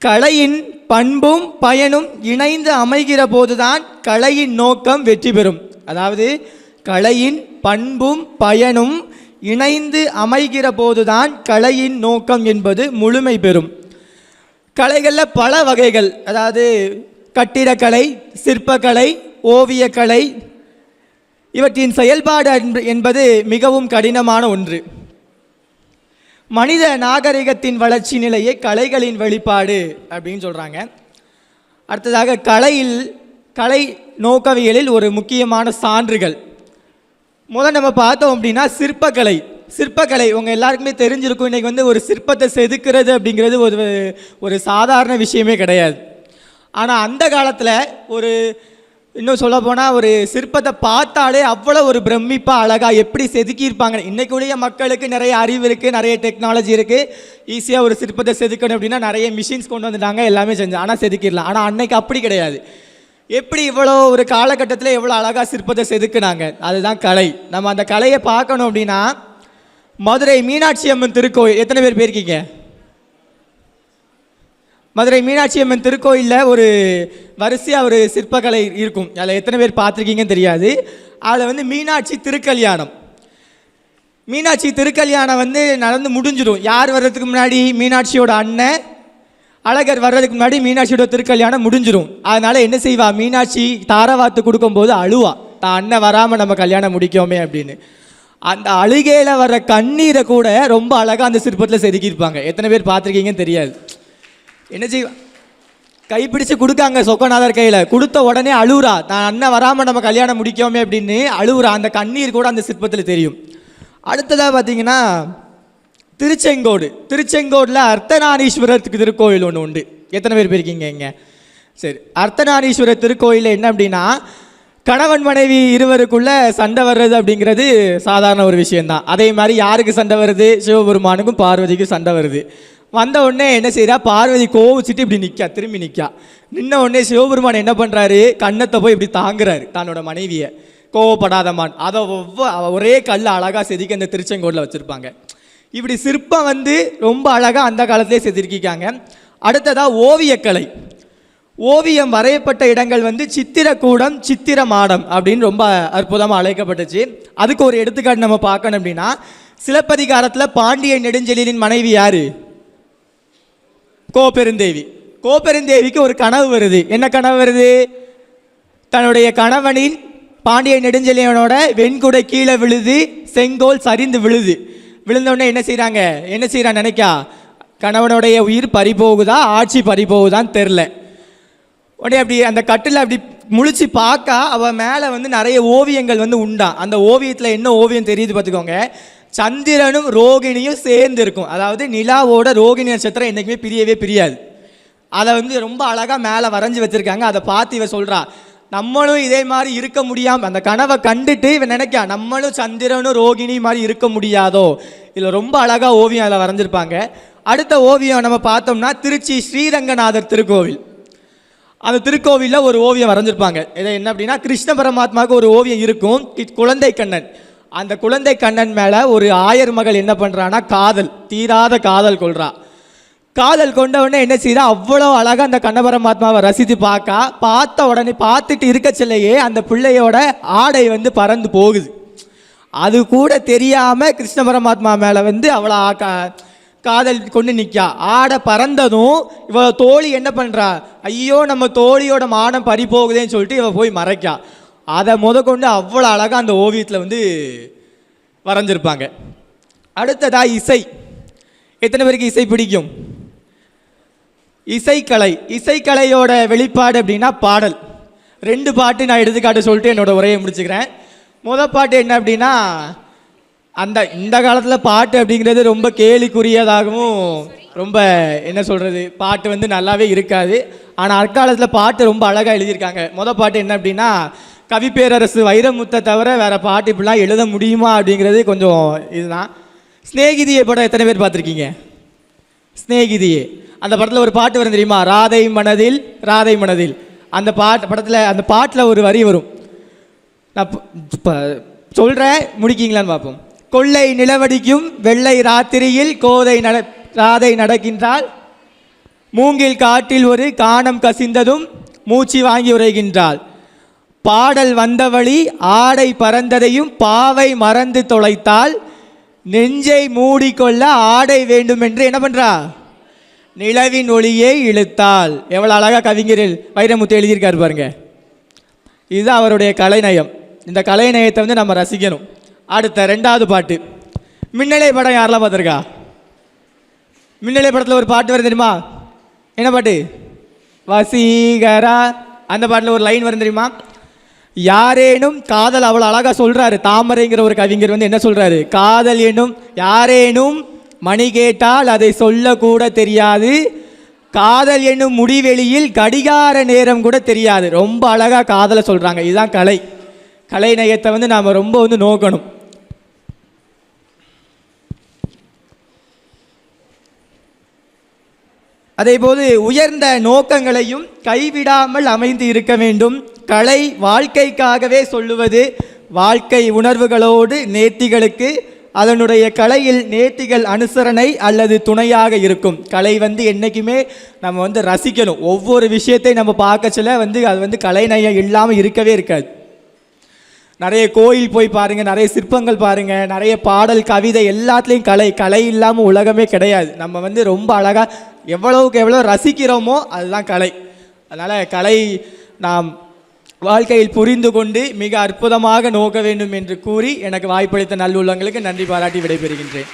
கலையின் பண்பும் பயனும் இணைந்து அமைகிற போதுதான் கலையின் நோக்கம் வெற்றி பெறும். அதாவது கலையின் பண்பும் பயனும் இணைந்து அமைகிற போதுதான் கலையின் நோக்கம் என்பது முழுமை பெறும். கலைகளில் பல வகைகள், அதாவது கட்டிடக்கலை, சிற்பக்கலை, ஓவியக்கலை, இவற்றின் செயல்பாடு என்பது மிகவும் கடினமான ஒன்று. மனித நாகரிகத்தின் வளர்ச்சி நிலையை கலைகளின் வெளிப்பாடு அப்படின்னு சொல்கிறாங்க. அடுத்ததாக கலை நோக்கவியலில் ஒரு முக்கியமான சான்றுகள் முதல் நம்ம பார்த்தோம் அப்படின்னா சிற்பக்கலை உங்கள் எல்லாருக்குமே தெரிஞ்சிருக்கும். இன்றைக்கி ஒரு சிற்பத்தை செதுக்கிறது அப்படிங்கிறது ஒரு சாதாரண விஷயமே கிடையாது. ஆனால் அந்த காலத்தில் இன்னும் சொல்ல போனால் ஒரு சிற்பத்தை பார்த்தாலே அவ்வளோ ஒரு பிரமிப்பாக அழகாக எப்படி செதுக்கியிருப்பாங்க. இன்றைக்குரிய மக்களுக்கு நிறைய அறிவு இருக்குது, நிறைய டெக்னாலஜி இருக்குது, ஈஸியாக ஒரு சிற்பத்தை செதுக்கணும் அப்படின்னா நிறைய மிஷின்ஸ் கொண்டு வந்துட்டாங்க, எல்லாமே செஞ்சு ஆனால் செதுக்கிடலாம். ஆனால் அன்னைக்கு அப்படி கிடையாது. எப்படி இவ்வளோ ஒரு காலகட்டத்தில் எவ்வளோ அழகாக சிற்பத்தை செதுக்குனாங்க, அதுதான் கலை. நம்ம அந்த கலையை பார்க்கணும் அப்படின்னா மதுரை மீனாட்சி அம்மன் திருக்கோயில் எத்தனை பேர் போயிருக்கீங்க? மதுரை மீனாட்சி அம்மன் திருக்கோயிலில் ஒரு வரிசையாக ஒரு சிற்பக்கலை இருக்கும். அதில் எத்தனை பேர் பார்த்துருக்கீங்கன்னு தெரியாது. அதில் மீனாட்சி திருக்கல்யாணம் நடந்து முடிஞ்சிடும். யார் வர்றதுக்கு முன்னாடி? மீனாட்சியோட அண்ணன் அழகர் வர்றதுக்கு முன்னாடி மீனாட்சியோட திருக்கல்யாணம் முடிஞ்சிடும். அதனால் என்ன செய்வா? மீனாட்சி தாரவாத்து கொடுக்கும்போது அழுவா, தான் அண்ணன் வராமல் நம்ம கல்யாணம் முடிக்கோமே அப்படின்னு. அந்த அழுகையில் வர்ற கண்ணீரை கூட ரொம்ப அழகாக அந்த சிற்பத்தில் செதுக்கியிருப்பாங்க. எத்தனை பேர் பார்த்துருக்கீங்கன்னு தெரியாது. என்ன செய்வா? கைப்பிடிச்சு கொடுக்காங்க சொக்கநாதர் கையில், கொடுத்த உடனே அழுவுறா, தான் அண்ணன் வராமல் நம்ம கல்யாணம் முடிக்கோமே அப்படின்னு அழுவுறா. அந்த கண்ணீர் கூட அந்த சிற்பத்தில் தெரியும். அடுத்ததாக பார்த்தீங்கன்னா திருச்செங்கோடில் அர்த்தநாரீஸ்வரத்துக்கு திருக்கோயில் ஒன்று உண்டு. எத்தனை பேர் போயிருக்கீங்க இங்கே? சரி, அர்த்தநாரீஸ்வரர் திருக்கோயிலில் என்ன அப்படின்னா கணவன் மனைவி இருவருக்குள்ள சண்டை வர்றது அப்படிங்கிறது சாதாரண ஒரு விஷயந்தான். அதே மாதிரி யாருக்கு சண்டை வருது? சிவபெருமானுக்கும் பார்வதிக்கும் சண்டை வருது. வந்த உடனே என்ன செய்கிறா? பார்வதி கோவிச்சுட்டு இப்படி திரும்பி நிற்கா. நின்ன உடனே சிவபெருமான் என்ன பண்ணுறாரு? கண்ணத்தை போய் இப்படி தாங்குறாரு தன்னோட மனைவியை, கோவப்படாதமான். அதை ஒரே கல் அழகாக செதுக்கி அந்த திருச்செங்கோடில் வச்சுருப்பாங்க. இப்படி சிற்பம் ரொம்ப அழகாக அந்த காலத்திலே செதுக்கிக்காங்க. அடுத்ததாக ஓவியக்கலை. ஓவியம் வரையப்பட்ட இடங்கள் சித்திரக்கூடம், சித்திர மாடம் அப்படின்னு ரொம்ப அற்புதமாக அழைக்கப்பட்டுச்சு. அதுக்கு ஒரு எடுத்துக்காட்டு நம்ம பார்க்கணும் அப்படின்னா சிலப்பதிகாரத்தில் பாண்டிய நெடுஞ்செழியனின் மனைவி யாரு? கோப்பெருந்தேவிக்கு ஒரு கனவு வருது. என்ன கனவு வருது? தன்னுடைய கணவனின் பாண்டிய நெடுஞ்செழியனோட வெண்குடை கீழே விழுது, செங்கோல் சரிந்து விழுந்தோடனே என்ன செய்யறான் நினைக்கா? கணவனுடைய உயிர் பறிபோகுதா, ஆட்சி பறிபோகுதான்னு தெரில. உடனே அப்படி அந்த கட்டில் அப்படி முழிச்சு பார்க்க அவள் மேலே நிறைய ஓவியங்கள் உண்டான். அந்த ஓவியத்தில் என்ன ஓவியம் தெரியுது பார்த்துக்கோங்க. சந்திரனும் ரோகிணியும் சேர்ந்து இருக்கும். அதாவது நிலாவோட ரோகிணி நட்சத்திரம் என்றைக்குமே பிரியாது. அதை ரொம்ப அழகாக மேலே வரைஞ்சி வச்சுருக்காங்க. அதை பார்த்து இவ சொல்கிறா, நம்மளும் இதே மாதிரி இருக்க முடியாமல், அந்த கனவை கண்டுட்டு இவன் நினைக்கா நம்மளும் சந்திரனும் ரோகிணி மாதிரி இருக்க முடியாதோ. இதில் ரொம்ப அழகாக ஓவியம் அதில் வரைஞ்சிருப்பாங்க. அடுத்த ஓவியம் நம்ம பார்த்தோம்னா திருச்சி ஸ்ரீரங்கநாதர் திருக்கோவில். அந்த திருக்கோவிலில் ஒரு ஓவியம் வரைஞ்சிருப்பாங்க. இதை என்ன அப்படின்னா கிருஷ்ண பரமாத்மாவுக்கு ஒரு ஓவியம் இருக்கும், குழந்தை கண்ணன். அந்த குழந்தை கண்ணன் மேலே ஒரு ஆயர் மகள் என்ன பண்ணுறான்னா தீராத காதல் கொள்றா. காதல் கொண்ட உடனே என்ன செய்யறா? அவ்வளோ அழகாக அந்த கண்ண பரமாத்மாவை ரசித்து பார்த்த உடனே பார்த்துட்டு இருக்க சொல்லையே அந்த பிள்ளையோட ஆடை பறந்து போகுது. அது கூட தெரியாமல் கிருஷ்ண பரமாத்மா மேலே அவ்வளோ காதல் கொண்டு நிற்கா. ஆடை பறந்ததும் இவ தோழி என்ன பண்ணுறா? ஐயோ நம்ம தோழியோட மானம் பறி போகுதேன்னு சொல்லிட்டு இவ போய் மறைக்கா. அதை கொண்டு அவ்வளோ அழகாக அந்த ஓவியத்தில் வரைஞ்சிருப்பாங்க. அடுத்ததா இசை. எத்தனை பேருக்கு இசை பிடிக்கும்? இசைக்கலையோட வெளிப்பாடு அப்படின்னா பாடல். 2 பாட்டு நான் எடுத்துக்காட்டு சொல்லிட்டு என்னோட உரையை முடிச்சுக்கிறேன். முதல் பாட்டு என்ன அப்படின்னா இந்த காலத்தில் பாட்டு அப்படிங்கிறது ரொம்ப கேலிக்குரியதாகவும் ரொம்ப என்ன சொல்கிறது, பாட்டு நல்லாவே இருக்காது. ஆனால் அற்காலத்தில் பாட்டு ரொம்ப அழகாக எழுதியிருக்காங்க. முதல் பாட்டு என்ன அப்படின்னா கவிப்பேரரசு வைரமுத்தை தவிர வேறு பாட்டு இப்படிலாம் எழுத முடியுமா அப்படிங்கிறது கொஞ்சம் இதுதான். ஸ்நேகிதியை படம் எத்தனை பேர் பார்த்துருக்கீங்க? ஸ்நேகிதியே அந்த படத்தில் ஒரு பாட்டு வரும் தெரியுமா? ராதை மனதில். அந்த பாட்டில் ஒரு வரி வரும். நான் சொல்கிறேன், முடிக்கீங்களான்னு பார்ப்போம். கொள்ளை நிலவடிக்கும் வெள்ளை ராத்திரியில் ராதை நடக்கின்றாள் மூங்கில் காட்டில் ஒரு கானம் கசிந்ததும் மூச்சு வாங்கி உரைகின்றாள். பாடல் வந்தவழி ஆடை பறந்ததையும் பாவை மறந்து தொலைத்தால் நெஞ்சை மூடிக்கொள்ள ஆடை வேண்டும் என்று என்ன பண்றா? நிலவின் ஒளியை இழுத்தாள். எவ்வளவு அழகா கவிஞர் வைரமுத்து எழுதியிருக்காரு பாருங்க. இதுதான் அவருடைய கலைநயம். இந்த கலைநயத்தை வந்து நம்ம ரசிக்கணும். அடுத்த ரெண்டாவது பாட்டு, மின்னலை படம் யாரெல்லாம் பார்த்துருக்கா? மின்னலை படத்தில் ஒரு பாட்டு வருது தெரியுமா? என்ன பாட்டு? வசீகரா. அந்த பாட்டில் ஒரு லைன் வரும் தெரியுமா? யாரேனும் காதல் அவ்வளோ அழகாக சொல்கிறாரு. தாமரைங்கிற ஒரு கவிஞர் வந்து என்ன சொல்கிறாரு? காதல் என்னும் யாரேனும் மணி கேட்டால் அதை சொல்லக்கூட தெரியாது, காதல் என்னும் முடிவெளியில் கடிகார நேரம் கூட தெரியாது. ரொம்ப அழகாக காதலை சொல்கிறாங்க. இதுதான் கலை. கலைநயத்தை வந்து நாம் ரொம்ப வந்து நோக்கணும். அதேபோது உயர்ந்த நோக்கங்களையும் கைவிடாமல் அமைந்து இருக்க வேண்டும். கலை வாழ்க்கைக்காகவே சொல்லுவது. வாழ்க்கை உணர்வுகளோடு நேர்த்திகளுக்கு அதனுடைய கலையில் நேர்த்திகள் அனுசரணை அல்லது துணையாக இருக்கும். கலை வந்து என்றைக்குமே நம்ம வந்து ரசிக்கணும். ஒவ்வொரு விஷயத்தை நம்ம பார்க்கச்சில வந்து அது வந்து கலைநயம் இல்லாமல் இருக்கவே இருக்காது. நிறைய கோயில் போய் பாருங்கள், நிறைய சிற்பங்கள் பாருங்கள், நிறைய பாடல் கவிதை எல்லாத்துலேயும் கலை. கலை இல்லாமல் உலகமே கிடையாது. நம்ம வந்து ரொம்ப அழகாக எவ்வளவுக்கு எவ்வளோ ரசிக்கிறோமோ அதுதான் கலை. அதனால் கலை நாம் வாழ்க்கையில் புரிந்து கொண்டு மிக அற்புதமாக நோக்க வேண்டும் என்று கூறி எனக்கு வாய்ப்பளித்த நல்லுள்ளங்களுக்கு நன்றி பாராட்டி விடைபெறுகின்றேன்.